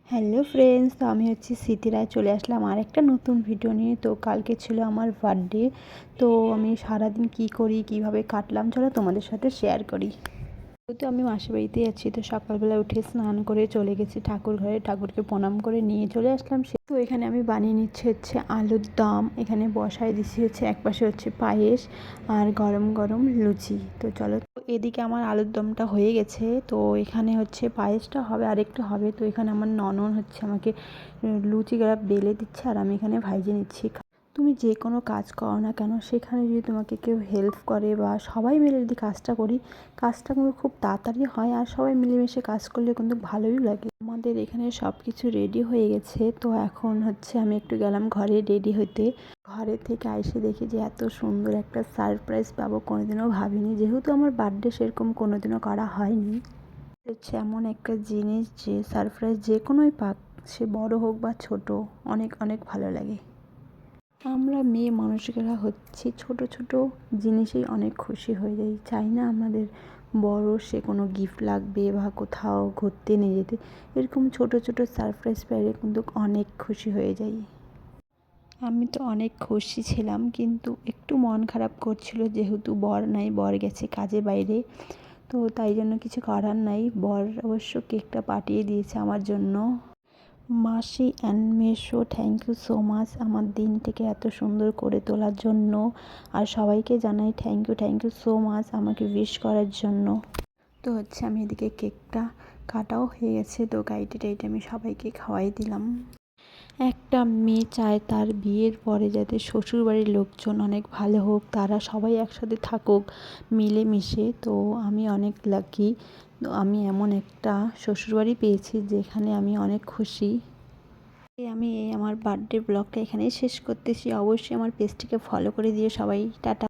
Hello friends, তো আমি হচ্ছে স্মৃতি রায় চলে আসলাম আর একটা নতুন ভিডিও নিয়ে। তো কালকে ছিল আমার বার্থডে। তো আমি সারাদিন কি করি, কিভাবে কাটলাম, চলো তোমাদের সাথে শেয়ার করি। যেহেতু আমি মাসির বাড়িতে আছি, তো সকালবেলা উঠে স্নান করে চলে গেছি ঠাকুর ঘরে, ঠাকুরকে প্রণাম করে নিয়ে চলে আসলাম। তো এখানে আমি বানিয়ে নিচ্ছি হচ্ছে আলুর দম। এখানে বসাই দিচ্ছি হচ্ছে একপাশে হচ্ছে পায়েস আর গরম গরম লুচি। তো চলো, এদিকে আমার আলুর দমটা হয়ে গেছে। তো এখানে হচ্ছে পায়েসটা হবে, আরেকটু হবে। তো এখানে আমার ননদ হচ্ছে আমাকে লুচিগুলো বেলে দিচ্ছে আর আমি এখানে ভাইজে নিচ্ছি। তুমি যে কোনো কাজ করো না কেন, সেখানে যদি তোমাকে কেউ হেল্প করে বা সবাই মিলে যদি কাজটা করি, কাজটা কিন্তু খুব তাড়াতাড়ি হয় আর সবাই মিলেমিশে কাজ করলে কিন্তু ভালোই লাগে। আমাদের এখানে সব কিছু রেডি হয়ে গেছে। তো এখন হচ্ছে আমি একটু গেলাম ঘরে রেডি হতে। ঘরে থেকে এসে দেখি যে এত সুন্দর একটা সারপ্রাইজ পাবো, কোনোদিনও ভাবিনি। যেহেতু আমার বার্থডে সেরকম কোনোদিনও করা হয়নি, হচ্ছে এমন একটা জিনিস যে সারপ্রাইজ যে কোনোই পাক, সে বড় হোক বা ছোট, অনেক অনেক ভালো লাগে। আমরা মেয়ে মানুষেরা হচ্ছে ছোট ছোট জিনিসেই অনেক খুশি হয়ে যাই, চাই না আমাদের বড় সে কোনো গিফট লাগবে বা কোথাও ঘুরতে নিয়ে যেতে। এরকম ছোট ছোট সারপ্রাইজ পেলে কিন্তু অনেক খুশি হয়ে যাই। আমি তো অনেক খুশি ছিলাম, কিন্তু একটু মন খারাপ করছিল যেহেতু বর নাই, বর গেছে কাজে বাইরে। তো তাই জন্য কিছু করার নাই। বর অবশ্য কেকটা পাঠিয়ে দিয়েছে আমার জন্য। মাসি অ্যান্ড মেসো, থ্যাংক ইউ সো মাচ আমার দিনটিকে এত সুন্দর করে তোলার জন্য। আর সবাইকে জানাই থ্যাংক ইউ সো মাচ আমাকে উইশ করার জন্য। তো হচ্ছে আমি এদিকে কেকটা কাটাও হয়ে গেছে। তো গাইটে টাইটে আমি সবাইকে খাওয়াই দিলাম। একটা মেয়ে চায় তার বিয়ের পরে যাতে শ্বশুরবাড়ির লোকজন অনেক ভালো হোক, তারা সবাই একসাথে থাকুক মিলেমিশে। তো আমি অনেক লাকি, তো আমি এমন একটা শ্বশুরবাড়ি পেয়েছি যেখানে আমি অনেক খুশি। আমি আমার বার্থডে ব্লগটা এখানেই শেষ করতেছি। অবশ্যই আমার পেজটিকে ফলো করে দিয়ে সবাই টাটা।